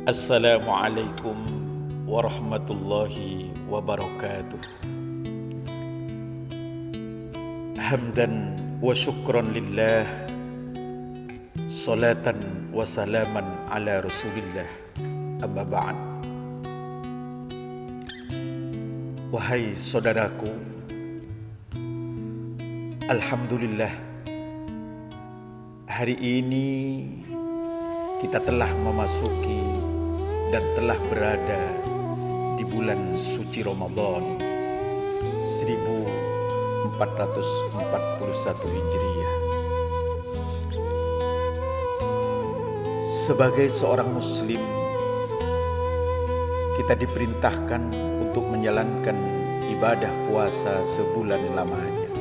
Assalamualaikum warahmatullahi wabarakatuh. Hamdan wa syukran lillah, salatan wa salaman ala rasulillah, amma ba'd. Wahai saudaraku, alhamdulillah, hari ini kita telah memasuki dan telah berada di bulan suci Ramadan 1441 Hijriah. Sebagai seorang muslim, kita diperintahkan untuk menjalankan ibadah puasa sebulan lamanya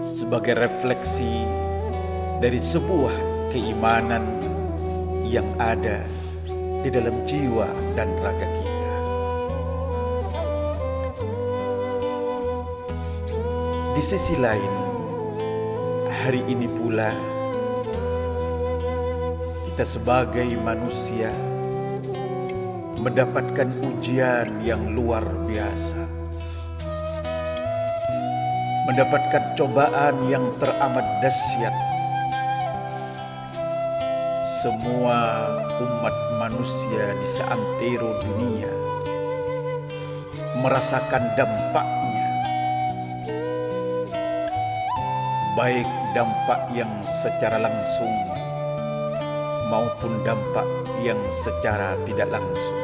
sebagai refleksi dari sebuah keimanan yang ada di dalam jiwa dan raga kita. Di sisi lain, hari ini pula kita sebagai manusia mendapatkan ujian yang luar biasa, mendapatkan cobaan yang teramat dahsyat. Semua umat manusia di seantero dunia merasakan dampaknya, baik dampak yang secara langsung maupun dampak yang secara tidak langsung.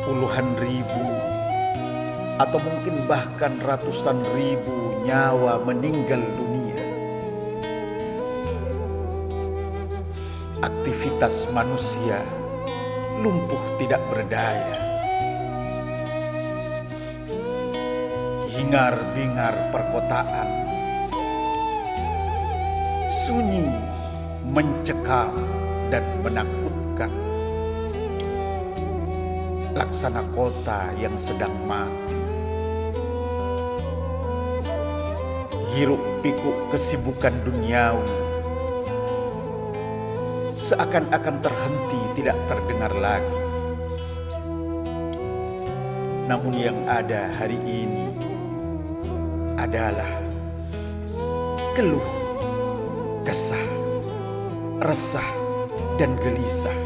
Puluhan ribu atau mungkin bahkan ratusan ribu nyawa meninggal dunia. Aktivitas manusia lumpuh tidak berdaya. Hingar-bingar perkotaan sunyi, mencekam dan menakutkan. Laksana kota yang sedang mati. Hiruk pikuk kesibukan duniawi seakan-akan terhenti, tidak terdengar lagi. Namun yang ada hari ini adalah keluh, kesah, resah, dan gelisah.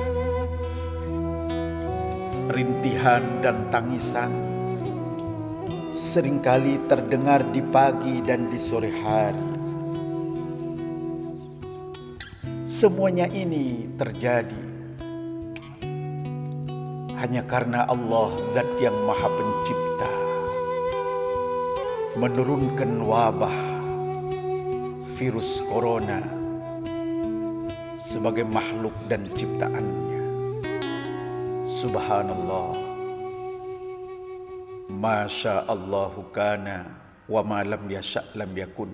Rintihan dan tangisan seringkali terdengar di pagi dan di sore hari. Semuanya ini terjadi hanya karena Allah, Zat yang Maha Pencipta, menurunkan wabah virus corona sebagai makhluk dan ciptaannya. Subhanallah, Masya Allahu kana wa ma lam yasha' lam yakun.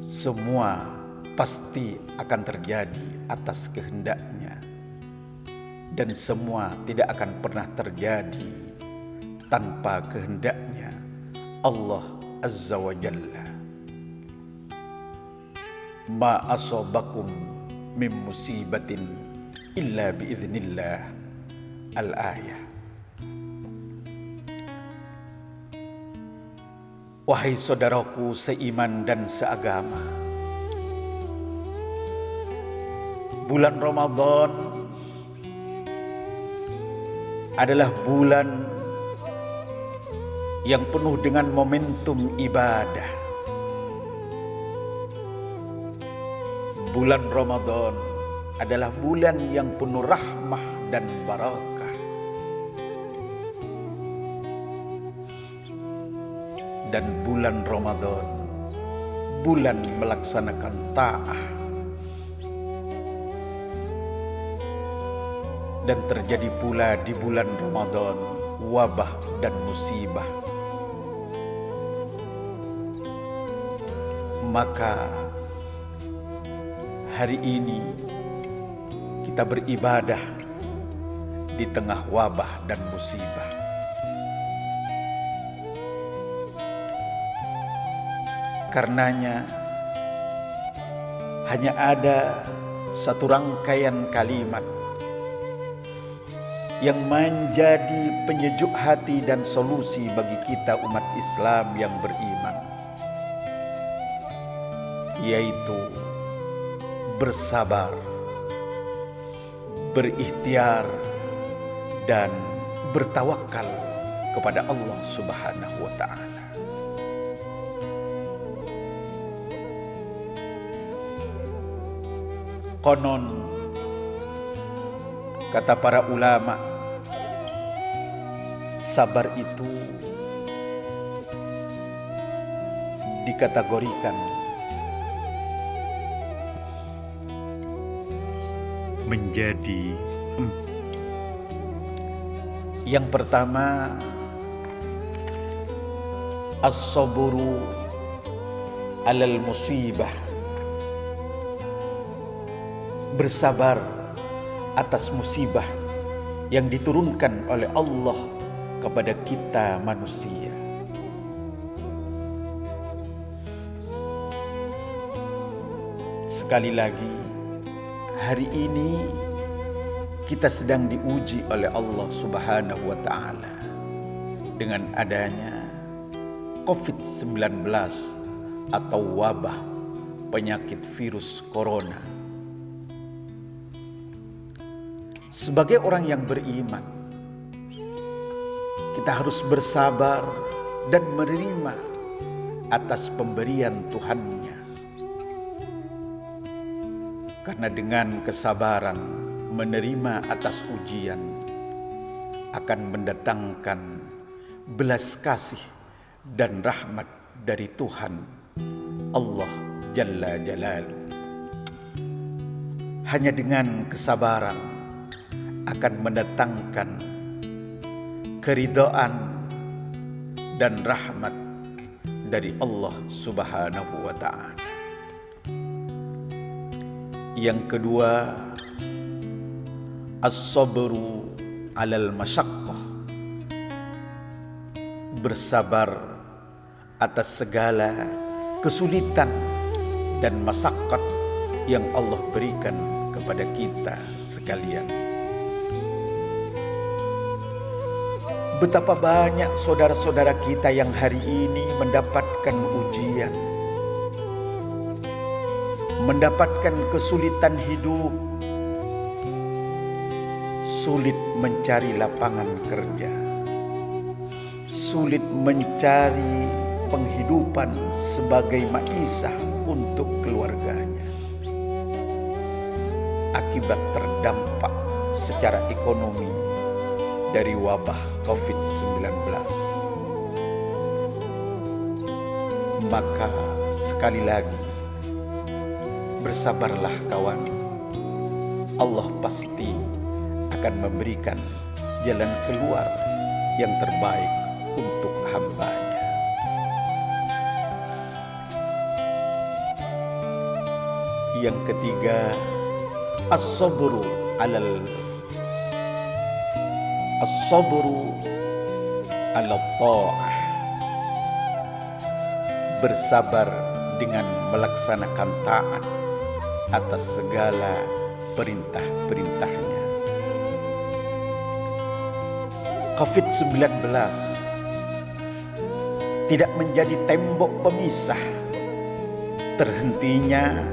Semua pasti akan terjadi atas kehendaknya, dan semua tidak akan pernah terjadi tanpa kehendaknya Allah Azza wa Jalla. Ma asobakum min musibatin illa biiznillah, al-ayah. Wahai saudaraku seiman dan seagama, bulan Ramadan adalah bulan yang penuh dengan momentum ibadah. Bulan Ramadan adalah bulan yang penuh rahmah dan barakah. Dan bulan Ramadan, bulan melaksanakan ta'ah. Dan terjadi pula di bulan Ramadan wabah dan musibah. Maka hari ini kita beribadah di tengah wabah dan musibah. Karenanya hanya ada satu rangkaian kalimat yang menjadi penyejuk hati dan solusi bagi kita umat Islam yang beriman, yaitu bersabar, berikhtiar, dan bertawakal kepada Allah Subhanahu wa Ta'ala. Konon, kata para ulama, sabar itu dikategorikan menjadi yang pertama, as-sabru alal musibah, bersabar atas musibah yang diturunkan oleh Allah kepada kita manusia. Sekali lagi, hari ini kita sedang diuji oleh Allah Subhanahu wa Ta'ala dengan adanya COVID-19 atau wabah penyakit virus corona. Sebagai orang yang beriman, kita harus bersabar dan menerima atas pemberian Tuhan-Nya. Karena dengan kesabaran menerima atas ujian akan mendatangkan belas kasih dan rahmat dari Tuhan Allah Jalla Jalaluhu. Hanya dengan kesabaran akan mendatangkan keridhaan dan rahmat dari Allah Subhanahu wa Ta'ala. Yang kedua, as-sabru alal masyaqqah, bersabar atas segala kesulitan dan masyaqqat yang Allah berikan kepada kita sekalian. Betapa banyak saudara-saudara kita yang hari ini mendapatkan ujian, mendapatkan kesulitan hidup, sulit mencari lapangan kerja, sulit mencari penghidupan sebagai maisha untuk keluarganya, akibat terdampak secara ekonomi dari wabah COVID-19. Maka sekali lagi, bersabarlah kawan. Allah pasti akan memberikan jalan keluar yang terbaik untuk hamba-Nya. Yang ketiga, as-sabru ala ta'ah, bersabar dengan melaksanakan taat atas segala perintah-perintahnya. COVID-19 tidak menjadi tembok pemisah terhentinya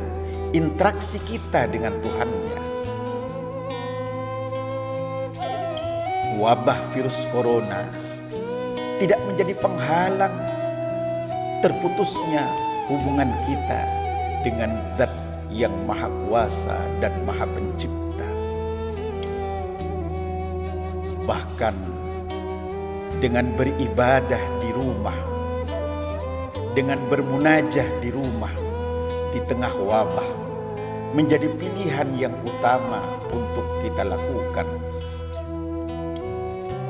interaksi kita dengan Tuhan-Nya. Wabah virus corona tidak menjadi penghalang terputusnya hubungan kita dengan Zat yang Maha Kuasa dan Maha Pencipta. Bahkan dengan beribadah di rumah, dengan bermunajah di rumah di tengah wabah, menjadi pilihan yang utama untuk kita lakukan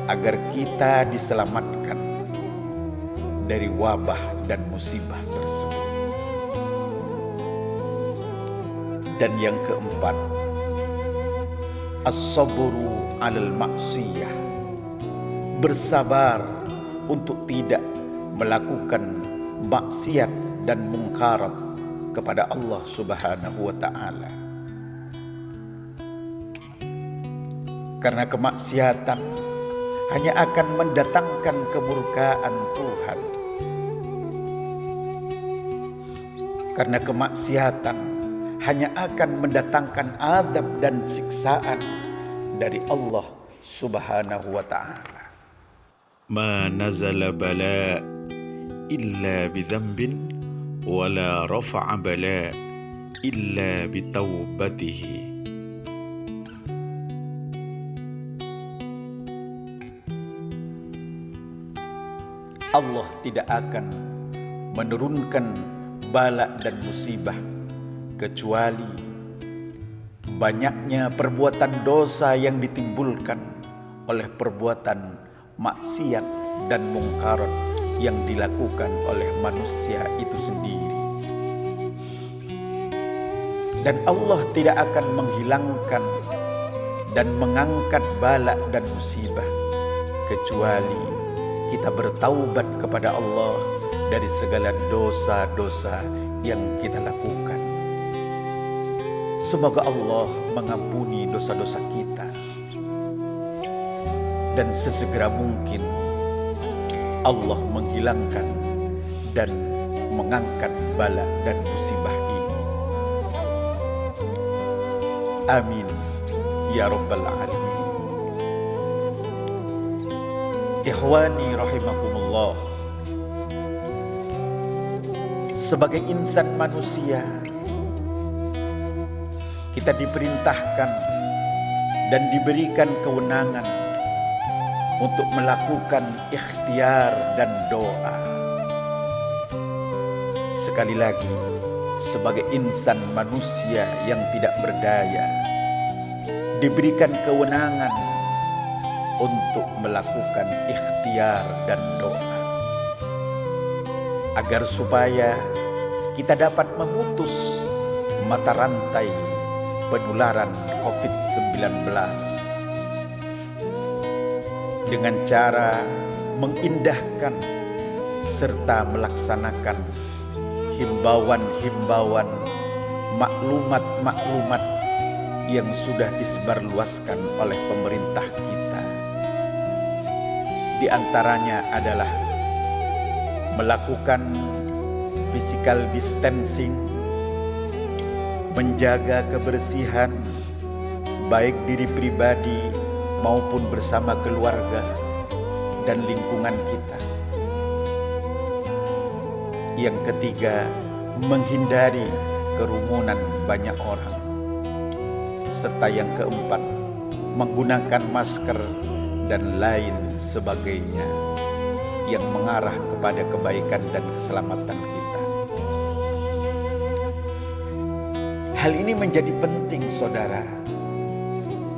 agar kita diselamatkan dari wabah dan musibah tersebut. Dan yang keempat, as-sabru alal maksiyah, bersabar untuk tidak melakukan maksiat dan mungkarat kepada Allah Subhanahu wa ta'ala. Karena kemaksiatan hanya akan mendatangkan kemurkaan Tuhan. Karena kemaksiatan hanya akan mendatangkan azab dan siksaan dari Allah Subhanahu wa ta'ala. Ma nazala bala illa bidhanbin wala rafa'a bala illa bitaubatihi. Allah tidak akan menurunkan bala dan musibah kecuali banyaknya perbuatan dosa yang ditimbulkan oleh perbuatan maksiat dan mungkarat yang dilakukan oleh manusia itu sendiri. Dan Allah tidak akan menghilangkan dan mengangkat bala dan musibah kecuali kita bertaubat kepada Allah dari segala dosa-dosa yang kita lakukan. Semoga Allah mengampuni dosa-dosa kita dan sesegera mungkin Allah menghilangkan dan mengangkat bala dan musibah ini. Amin ya rabbal alamin. Ikhwani rahimakumullah, sebagai insan manusia kita diperintahkan dan diberikan kewenangan untuk melakukan ikhtiar dan doa. Sekali lagi, sebagai insan manusia yang tidak berdaya diberikan kewenangan untuk melakukan ikhtiar dan doa agar supaya kita dapat memutus mata rantai penularan COVID-19 dengan cara mengindahkan serta melaksanakan himbauan-himbauan, maklumat-maklumat yang sudah disebarluaskan oleh pemerintah kita. Di antaranya adalah melakukan physical distancing, menjaga kebersihan baik diri pribadi maupun bersama keluarga dan lingkungan kita. Yang ketiga, menghindari kerumunan banyak orang. Serta yang keempat, menggunakan masker dan lain sebagainya yang mengarah kepada kebaikan dan keselamatan kita. Hal ini menjadi penting, saudara,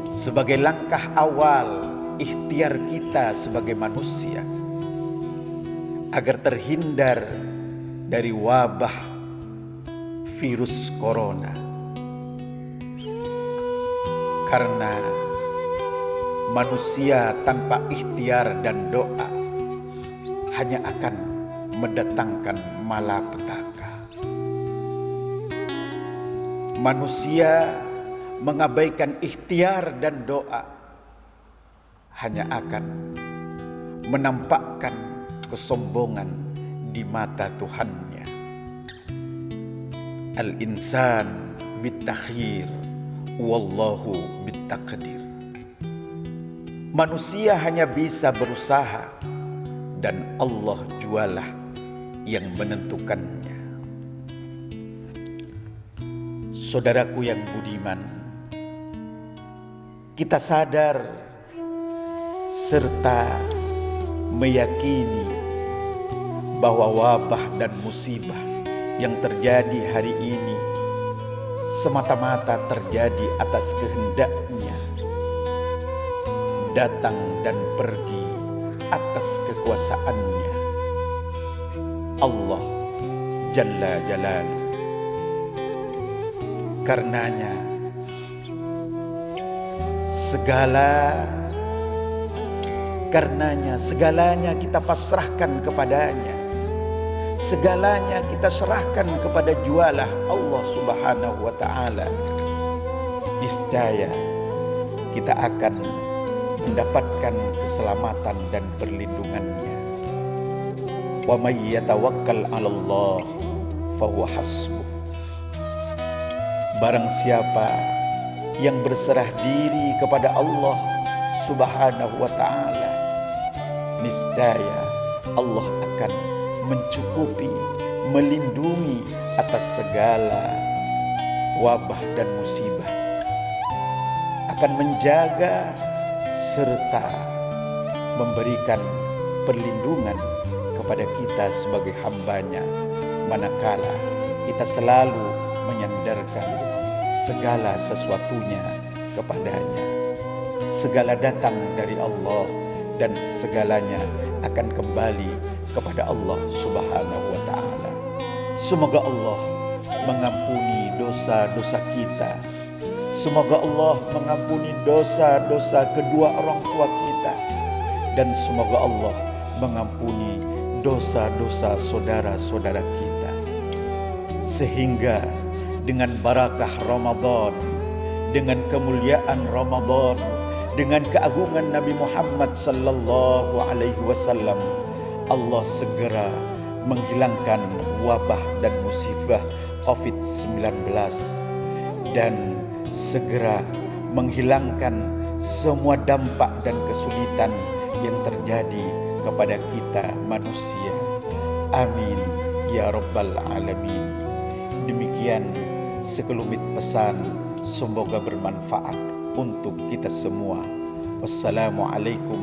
sebagai langkah awal ikhtiar kita sebagai manusia agar terhindar dari wabah virus corona. Karena manusia tanpa ikhtiar dan doa hanya akan mendatangkan malapetaka. Manusia mengabaikan ikhtiar dan doa hanya akan menampakkan kesombongan di mata Tuhannya. Al-insan bitakhir wallahu bitaqdir. Manusia hanya bisa berusaha dan Allah jualah yang menentukannya. Saudaraku yang budiman, kita sadar serta meyakini bahwa wabah dan musibah yang terjadi hari ini semata-mata terjadi atas kehendaknya, datang dan pergi atas kekuasaannya Allah Jalla Jalaluh. Karenanya segalanya kita pasrahkan kepadanya. segalanya kita serahkan kepada jualah Allah Subhanahu wa ta'ala, niscaya kita akan mendapatkan keselamatan dan perlindungannya. Wa may yatawakkal 'alallah fahuwa hasbuh. Barang siapa yang berserah diri kepada Allah Subhanahu wa ta'ala, niscaya Allah akan mencukupi, melindungi atas segala wabah dan musibah, akan menjaga serta memberikan perlindungan kepada kita sebagai hambanya, manakala kita selalu menyandarkan segala sesuatunya kepadanya. Segala datang dari Allah dan segalanya akan kembali kepada Allah Subhanahu wa ta'ala. Semoga Allah mengampuni dosa-dosa kita. Semoga Allah mengampuni dosa-dosa kedua orang tua kita. Dan semoga Allah mengampuni dosa-dosa saudara-saudara kita. Sehingga dengan barakah Ramadan, dengan kemuliaan Ramadan, dengan keagungan Nabi Muhammad sallallahu alaihi wasallam, Allah segera menghilangkan wabah dan musibah COVID-19 dan segera menghilangkan semua dampak dan kesulitan yang terjadi kepada kita manusia. Amin ya rabbal alamin. Demikian sekelumit pesan, semoga bermanfaat untuk kita semua. Wassalamualaikum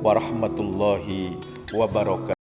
warahmatullahi wabarakatuh.